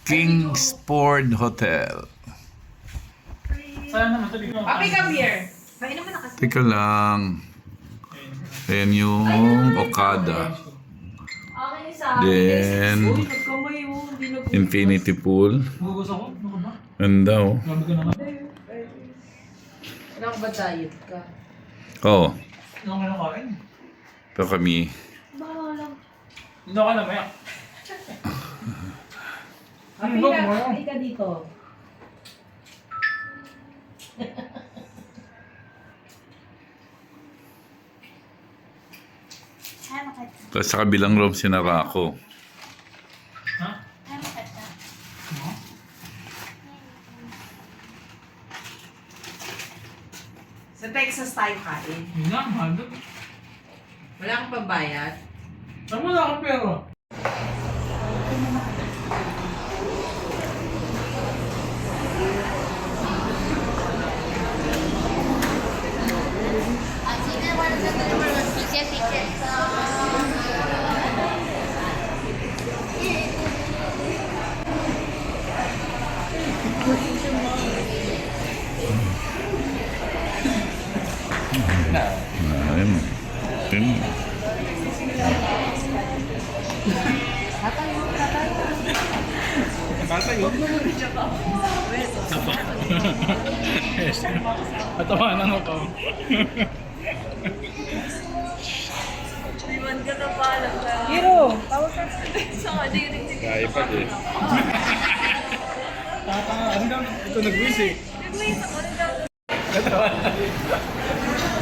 Kingsport Hotel. Saan naman sabi ko? Papi, come here. Mainom mo na kasi. Teka lang. Ayan yung Okada. Okay, sa Then, Uy, nagkamay mo. Hindi na po. infinity pool. Gugus ako? Ano ka ba? Ganda oh. Grabe ka naman. Kailangan ba diet ka? Oh, Ano ka nakain? ito kami. Bahala. Hindi ka na maya. Ano ba mo? Papi ka dito. Tapos sa kabilang room sinara ko. Ha? Sa Texas tayo kain. Yun na, mahal doon. Wala kang pambayad. Saan mo na akong pera? Ayun. Ayun. Patawanan ako. Liwan ka na pala. Hiro, tawag ka sa kanya yung Kaya pa din. Ano daw? Ito nag-wish eh. nag-wait ako rin daw.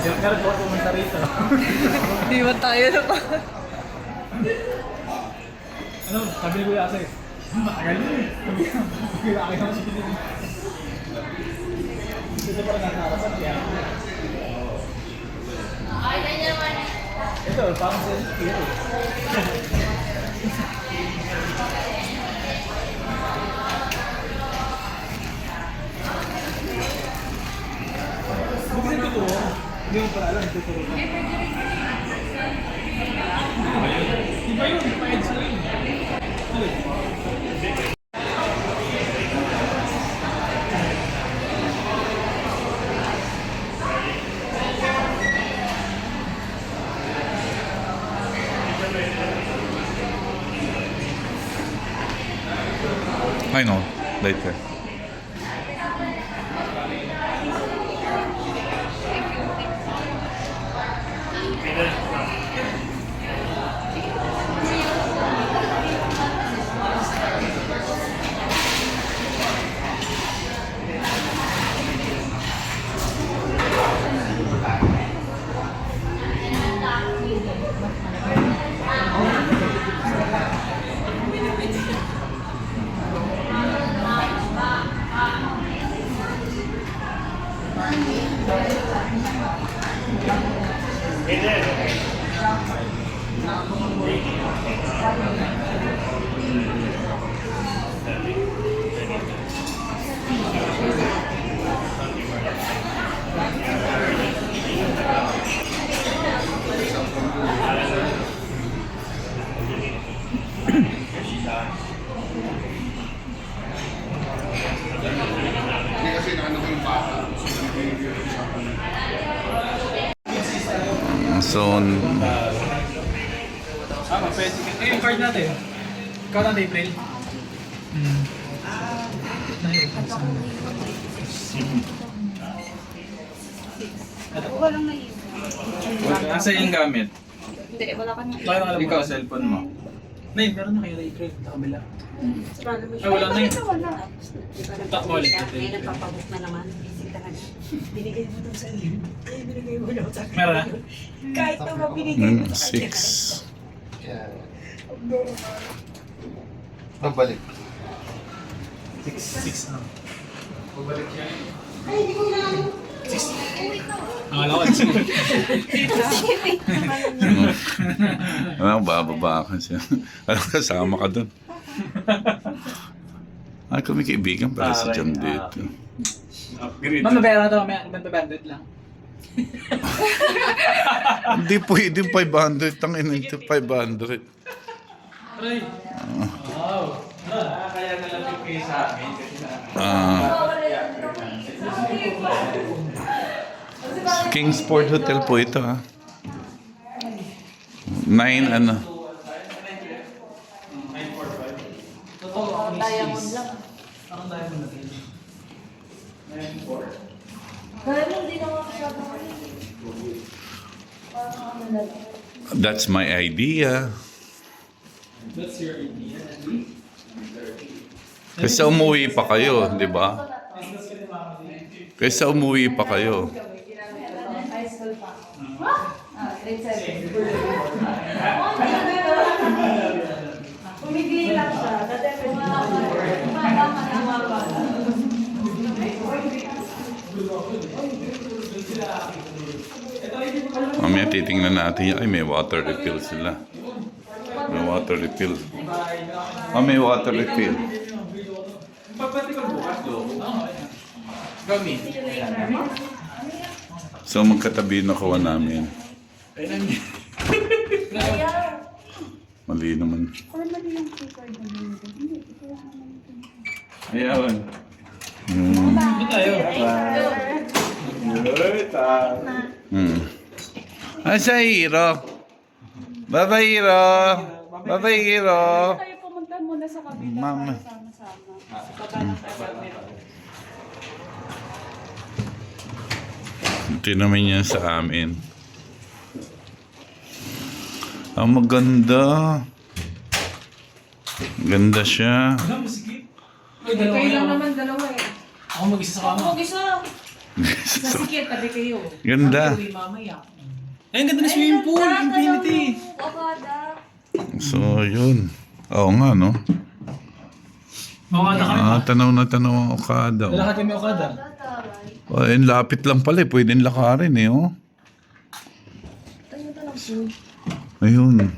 Yung kargo pumunta rito. Di ba tayo na pa? Ano? Sabi ni Kuya Ase. Matagal yun eh. Kaya akin ako sa pinili. Dito pa rin nakakarasan kaya. Ito, parang sa Hero. Buti na totoo. Hindi mo pala alam, tuturo ka. Di ba yun? Di ba EDSA rin? I know. Later. Zone. Pwede. Eh, yung card natin. Ikaw na, April. Wala lang na yun. Nasa yung gamit? Hindi, wala ka na. Wala na Ikaw, cellphone mo. Nay, meron na kayo na April. Sa kabila. Ay, wala na yun. Wala. Takbo ulit. May nagpapabook na naman. Busy talaga. Binigay mo daw sa iyo. Ay, binigay mo daw sa akin. Meron na? Kahit na mabinigay mo sa kanya. 6. Pagbalik. 6 na. Pagbalik yan. Ang alawan siya. Ano, bababa ka siya. Alam, kasama ka dun. Ay, kung may kaibigan para sa jam dito. Upgrade. Ma'am, nabayaran na ito mamaya. 100 lang. Hindi pwede 500. Tangin ito 500. Try. Wow. Kaya nalang kayo sa amin. Kingsport Hotel po ito, ha. 9 ano. Diamond lang. Ang diamond natin. Diamond, di naman masyadong parang ano na lang. That's my idea. That's your idea. Kasi umuwi pa kayo, di ba? Kasi umuwi pa kayo. High school pa. Grade 7. Pumigil lang siya. Dati Mamaya titingnan natin yan. Ay, may water refill sila. May water refill. May water refill. Pagpati ko bukas doon. Kami. So, magkatabi na kawan namin. Mali naman. Ayawan. Ito tayo. Asa Hiro? Bye-bye, Hiro. Bye-bye, Hiro. Tayo pumunta muna sa kabila Mama. para sama-sama. Ito naman yan sa amin. Ang maganda. Ganda siya. Ano, masikip? Ay, dalawa Kayo lang kayo. naman dalawa eh. Ako mag-isa sa kama. Huwag isa. Sasikit, tabi kayo. Ganda. Uwi mamaya. Ay, ang ganda ng swimming pool. Infinity. So, yun. Oo nga, no? Makakata kami. Tanaw na tanaw ang Okada. Oh. Lalakad kami Okada. Ay, lapit lang pala eh. Pwedeng lakarin eh, oh. Ayun.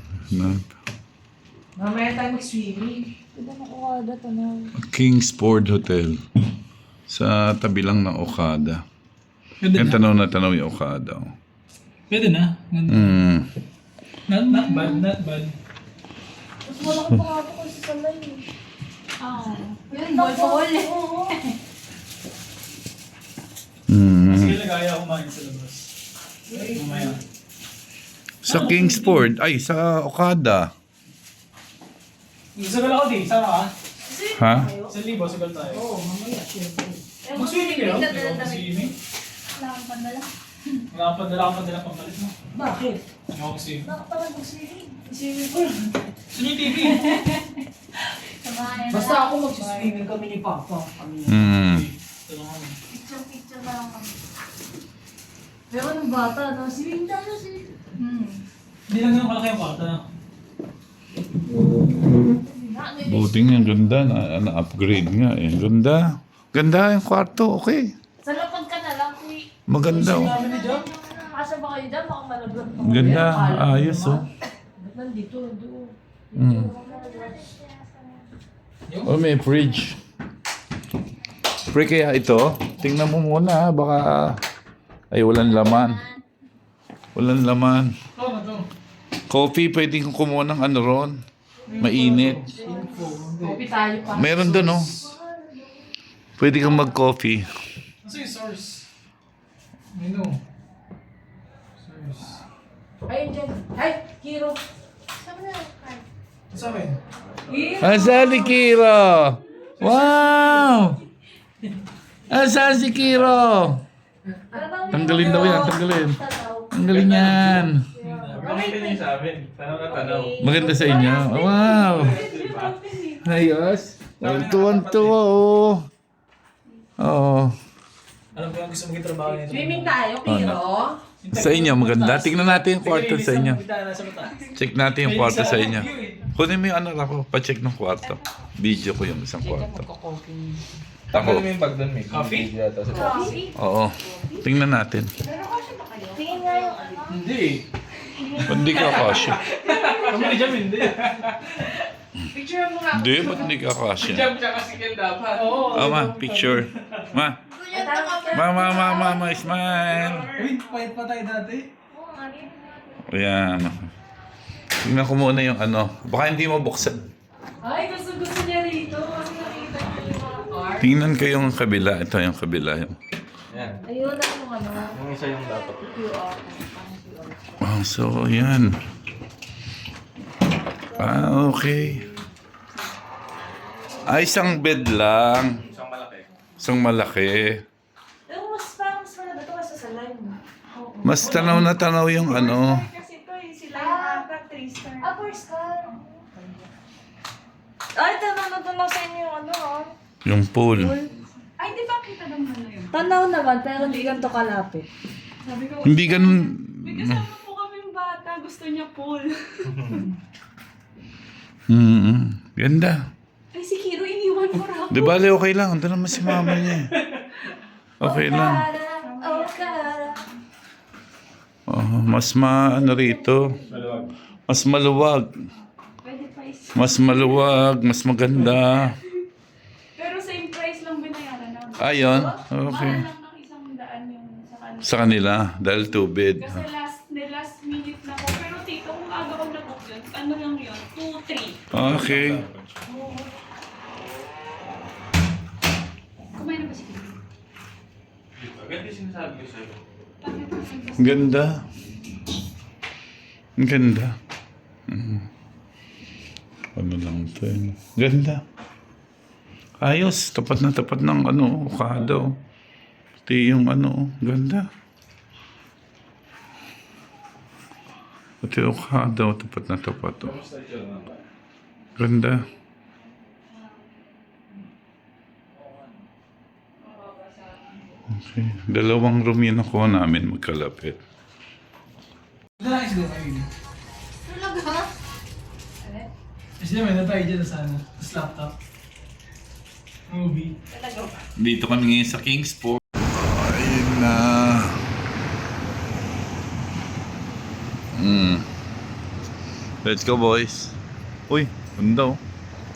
Mamaya tayo mag-swimming. Diba na Okada, tanaw. Kingsport Hotel. Sa tabi lang ng Okada. Pwede Yan na. tanaw na tanaw yung Okada. Oh. Pwede na. Ganda. Not bad, not bad. Mas malaki pa nga ako kasi sa line. Yun, ball-ball. Oo. Sige, nagaya ako kumain sa labas. Mamaya. Sa Kingsport. Ay, sa Okada. Sagal ako din. Sama ka? Ha? Sa libo, sagal tayo. Oo, mamaya. Siyempre. Mag-swimming kayo? Mag-swimming? Wala kang pandala. Wala akong padala pambalit mo. Bakit? Hindi ako mag-swimming. Bakit pa mag-swimming? Swimming pool. Saan yung TV? Basta ako mag-swimming kami ni Papa. Tulungan mo. Picture na lang kami. Pero nung bata, no? Swimming tayo, swimming. Hindi lang ganun kalaki yung kwarto na. Buti nga, ganda. Na-upgrade nga eh. Ganda. Ganda yung kwarto. Okay. Sa lapag ka na lang, kuy. Maganda oh. Kami ni John. Asa ba kayo dyan? Baka malaglag pa. Ganda. Ayos oh. Ba't nandito? Doon. Oh, may fridge. Pre, kaya ito, tingnan mo muna, baka, ay, walang laman. Walang laman. Oo, ito. Coffee, pwede kong kumuha ng ano ron. Mainit. Kopi tayo pa. Meron doon, oh. Pwede kang mag-coffee. Ano yung source? Menu. Source. Ayun dyan. Ay, Kiro. Ano sa amin? Asa si Kiro? Wow! Asa si Kiro? Tanggalin daw yan, tanggalin. Tanggalin yan. Nakita niyo sa amin. Tanaw na tanaw. Maganda sa inyo. Wow! Ayos. Tuwan-tuwa, oh. Oo. Alam ko yung gusto mong trabaho nito. Swimming tayo, Kiro. Sa inyo, maganda. Tingnan natin yung kwarto sa inyo. Nasa mata. Check natin yung kwarto sa inyo. Kunin mo yung ano ako, pa-check ng kwarto. Video ko yung isang kwarto. Tanggalin mo yung bag doon, may Coffee? yata sa Oo. Tingnan natin. Tingin nga yung ano. Hindi. Ba't hindi ka kasya? Kami ni Jam hindi. Picture mo nga. Hindi, ba't hindi ka kasya? Jump siya kasi kaya dapat. Oo. Ma, picture. Ma, smile. Uy, pahit pa tayo dati. Ayan. Tingnan ko muna yung ano. Baka hindi mo buksan. Ay, gusto niya rito. Kasi nakita niya yung mga car. Tingnan ko yung kabila. Ito yung kabila. Yung. Yan. Ayun na yung ano. Yung isa yung dapat. QR. Oh, so, yan. Okay. Isang bed lang. Isang malaki. Isang malaki. Pero mas malaba ito kasi sa line. Oo. Mas tanaw na tanaw yung ano. Kasi ito eh, sila yung ata, 3-star. Ah, 4-star. Ay, tanaw sa inyo yung ano ah. Yung pool. Ay, di ba kita naman na yun? Tanaw naman, pero hindi ganito kalapit. Sabi ko, Hindi ganun. may kasama po kaming bata, gusto niya pool. Ganda. Ay, si Hiro, iniwan mo raw. Di bale, okay lang. Ando naman si mama niya. Okay lang. Oh, mas ano rito. Maluwag. Mas maluwag. Pwede pa isa. Mas maluwag. Mas maganda. Pero same price lang binayaran namin. Ayun. Okay. Mahal lang ng 100 yung sa kanila. Sa kanila. Dahil tubig. Kasi last minute na ko. Pero tito, kung aga ko na-book yun, ano lang yun? 2-3. Okay. Kumain na ba si Hiro? Agad yung sinasabi ko sa'yo. Bakit ba Ganda. Ang ganda. Ano lang ito eh. Ganda. Ayos. Tapat na tapat ng ano, ukado. Pati yung ano, ganda. Pati ukado, tapat na tapat. Oh. Kamusta yun naman? Ganda. Okay. 2 room yun nakuha namin magkalapit. Ito lang isda kayo. Talaga? Isda may natay dyan sa ano, sa laptop. Movie. Dito kami ngayon sa Kingsport. Ayun na. Let's go, boys. Uy, ganda oh.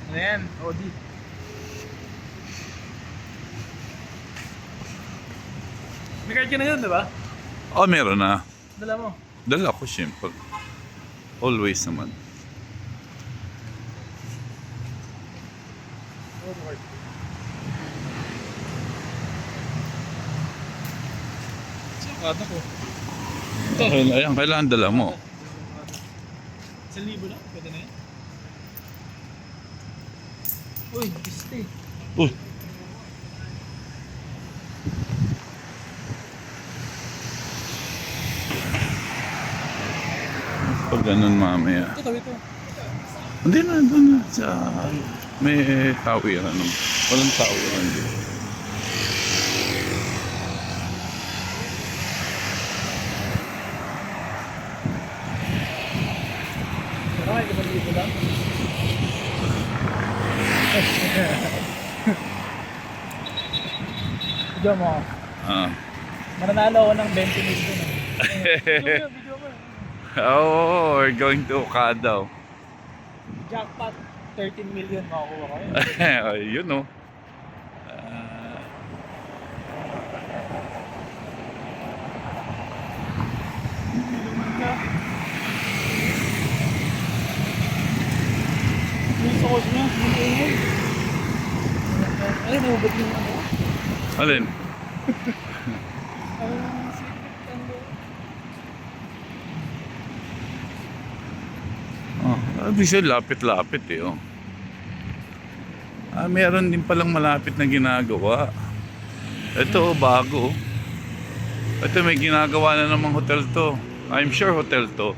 Ano yan? Audi. May card ka na yun, di ba? Oh, meron na. Dala mo. Dala ko, simple. Always naman. Kata ko. Ayan, kailangan dala mo. 1,000 lang? Pwede na yan? Uy, piste. Uy. Pag ganun mamaya. Ito, ito. Hindi na, doon na. Sa, may tawiran. Walang tawiran dito. Ay, ito dito lang. Video mo. Ah. Mananalo ako ng 20 million. Video mo. Oh, we're going to Okadaw. Jackpot, 13 million makakuha ko yun. Yun oh. Yung sokos niya, yung ingay. Ay, nahubot yung ano. Alin? Oh, obviously lapit-lapit eh oh. Meron din palang malapit na ginagawa. Ito oh, bago oh. Ito may ginagawa na namang hotel to. I'm sure hotel to.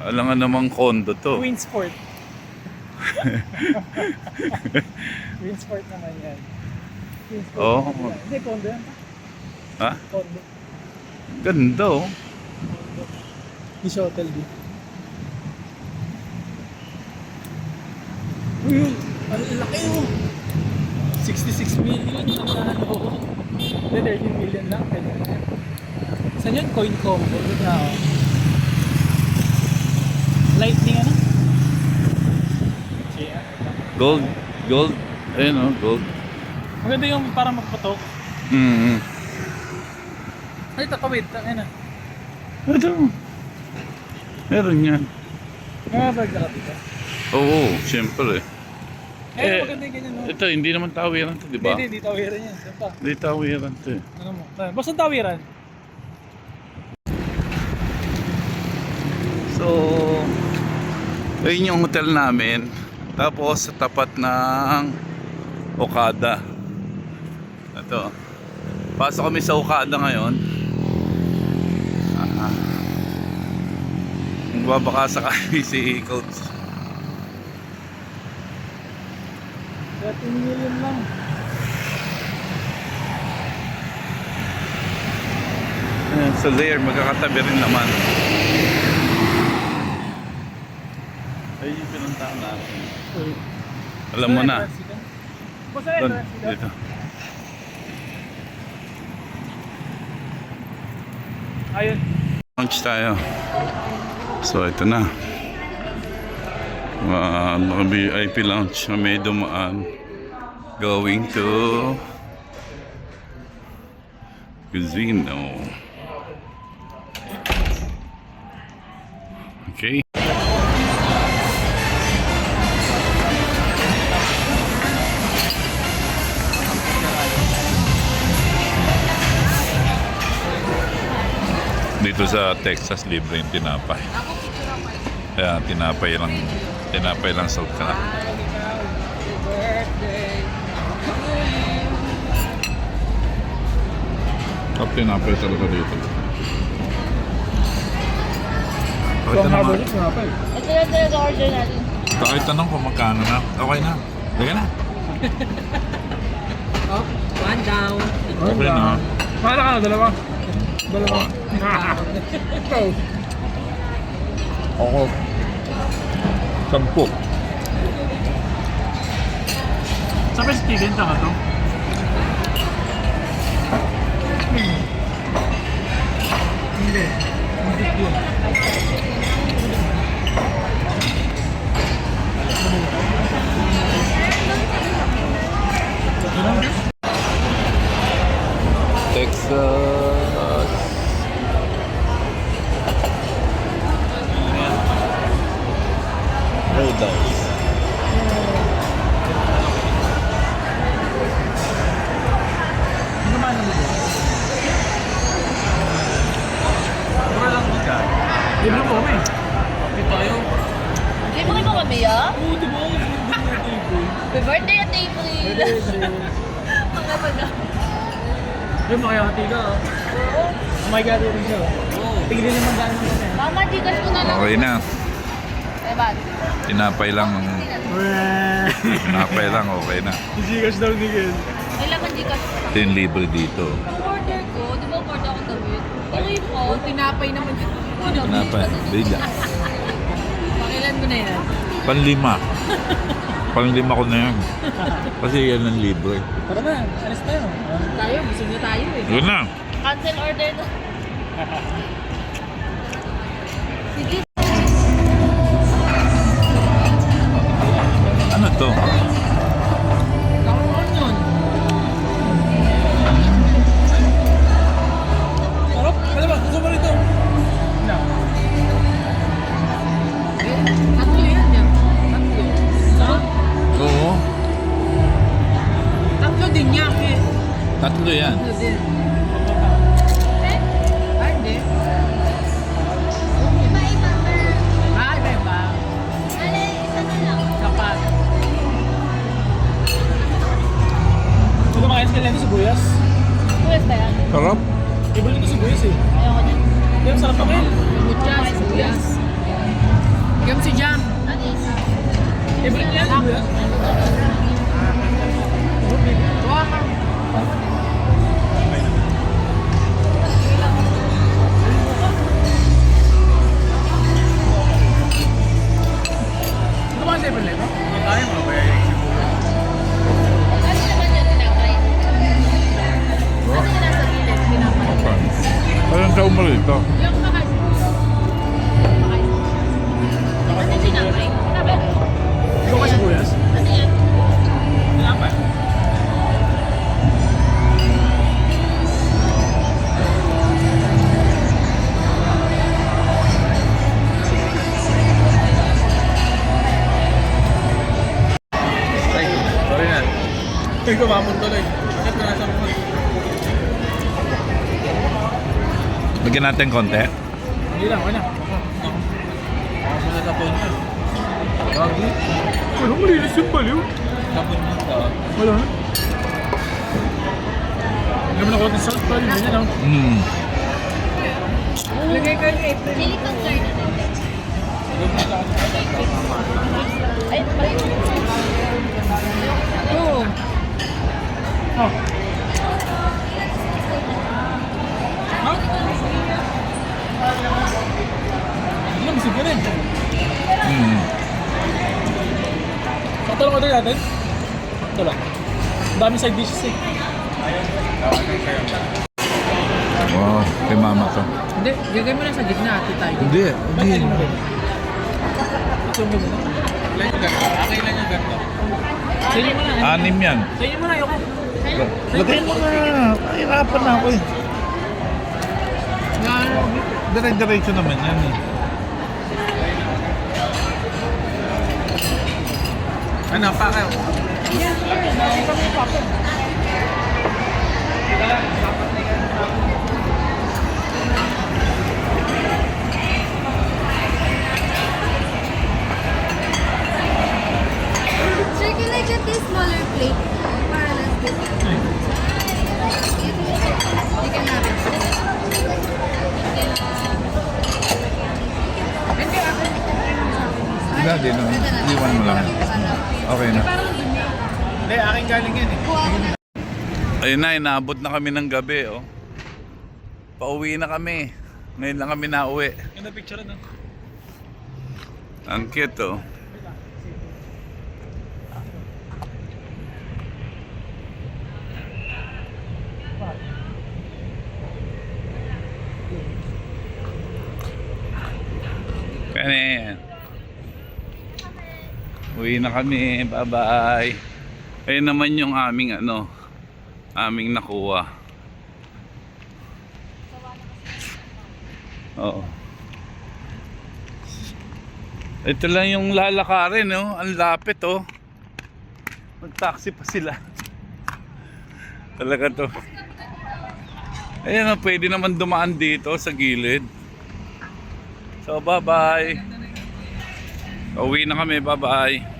Alam nga namang condo to. Queensport. Queensport naman yan. Queensport Oh. naman yan. Hindi, condo yan. Ha? Condo. Ganda oh. Hindi siya hotel dito. Uy, ano laki oh. 66 million na ano. Hindi, 13 million lang. Pwede na yan. Saan yun? Coin combo. Doon na oh. Lightning ano? Yeah. Gold. Gold. Ayun oh, gold. Maganda yung para magpatok. Mm-hmm. Ay, tatawid. Tangin na. Ito. Meron yan. Mga bag na kapita. Oo, siyempre. Maganda yung ganyan, no? Ito, hindi naman tawiran to, di ba? Hindi tawiran yan. Saan pa? Hindi tawiran to eh. Ano mo? Basta tawiran. So, ayun yung hotel namin. Tapos sa tapat ng Okada. Ito. Pasok kami sa Okada ngayon. Magbabaka kami si Coach. 13 million lang. Ayan, so there, magkakatabi rin naman. Ayun yung pinuntahan natin. Alam mo na. Basta Doon, entrance dito. Ayun. Launch tayo. So ito na. Naka-VIP lounge. May dumaan. Going to Casino. Okay. Dito sa Texas, libre yung tinapay. Kaya tinapay lang sa ka. Top tinapay talaga dito. Kahit tanong, Ito yung order natin. kahit tanong kung magkano na, okay na. Sige na. Oh, one down. Okay na. Para ka na, dalawa. Dalawa. Ako. 10. Sa pa Steven, saka to? Hindi. Hindi yun. Texas. Roadhouse. Ano naman ang mo? Mura lang mo ka. Libre mo kami. Hindi tayo. Hindi mo kayo kami, ah? Oo, di ba? Happy birthday at April! Mga baga. Yung makayakati ka, ah. Oh my God, rin siya. Tignan naman daan mo kami. Mama, digas ko na lang. Okay na. Eh, ba't? Tinapay lang. Tinapay lang, okay na. Gigas daw ni Ken. Kailangan digas ko. Ito yung libre dito. Ang order ko, di ba order ako damit? Okay po, tinapay naman yun. Tinapay. Bila. Pakilan mo na yan. Panlima. Panlima ko na yan. Kasi yan ang libre. Tara na, alis tayo. Tayo, gusto niyo tayo eh. Yun na. Cancel order na. Sige. Ano to? Nakakon yun. Sarap? Ano ba? Gusto mo rito? No. Tatlo yan yan. Tatlo. Sarap. Oo. Tatlo din yan eh. Tatlo yan. Tatlo din. Eh? Ay, hindi. Iba-iba ba? Ah, iba-iba. Alay, isa na lang. Kapat. Gusto mo kaya sa kailan sa sibuyas? Pwes ba yan? Sarap. Ibalik ko sibuyas eh. Ayoko din. Pero sarap pa rin. Muchas, sibuyas. Gam si Jam. Ano isa? Ibalik niya sibuyas. Wow. Ito ba ang 7-Eleven? Tayo mga ba yung sibuyas? Ano naman yung tinapay? Ano yung nasa gilid? Tinapay. Parang sa umarito. Yung makay sibuyas. Makay sibuyas. Ano yung tinapay? Tinapay. Ikaw ba sibuyas? Ano yan? Tinapay. May gumamon tuloy. Bakit na nasa mga? Lagyan natin konti. Hindi lang, wala. Ako na sa phone niya. Gagi. Walang malinis yung baliw. Sa phone niya. Wala na. Hindi mo na konti salt pa. Hindi niya lang. Lagay ko yung apron. Chili con carne. Ay, balik. Oo. Oh. Ha? Hindi na, masig ka rin. Sakto lang order natin. Ito lang. Ang daming side dishes eh. Wow, kay mama to. Hindi, gagawin mo lang sa gitna ate tayo. Hindi, hindi. Ito mo na. Okay lang yung ganito. Sa inyo mo na. Anim yan. Sa inyo mo na, ayoko. Lagay mo na. Kahirapan na ako eh. Dire-diretso naman yan eh. Ano, pa kayo? Sir, can I get this smaller plate? Para less bit. You can have it. Hindi, di no. Iwan mo lang. Okay na. Hindi, aking galing yan eh. Ayun na, inaabot na kami ng gabi, oh. Pauwi na kami. Ngayon lang kami nauwi. Ganda picture na. Ang cute, oh. Kanin. Uwi na kami. Bye-bye. Ayun naman yung aming aming nakuha. Oo. Ito lang yung lalakarin, no? Ang lapit, oh. Mag-taxi pa sila. Talaga to. Ayan, oh, pwede naman dumaan dito sa gilid. So, bye-bye. Uwi na kami, bye-bye.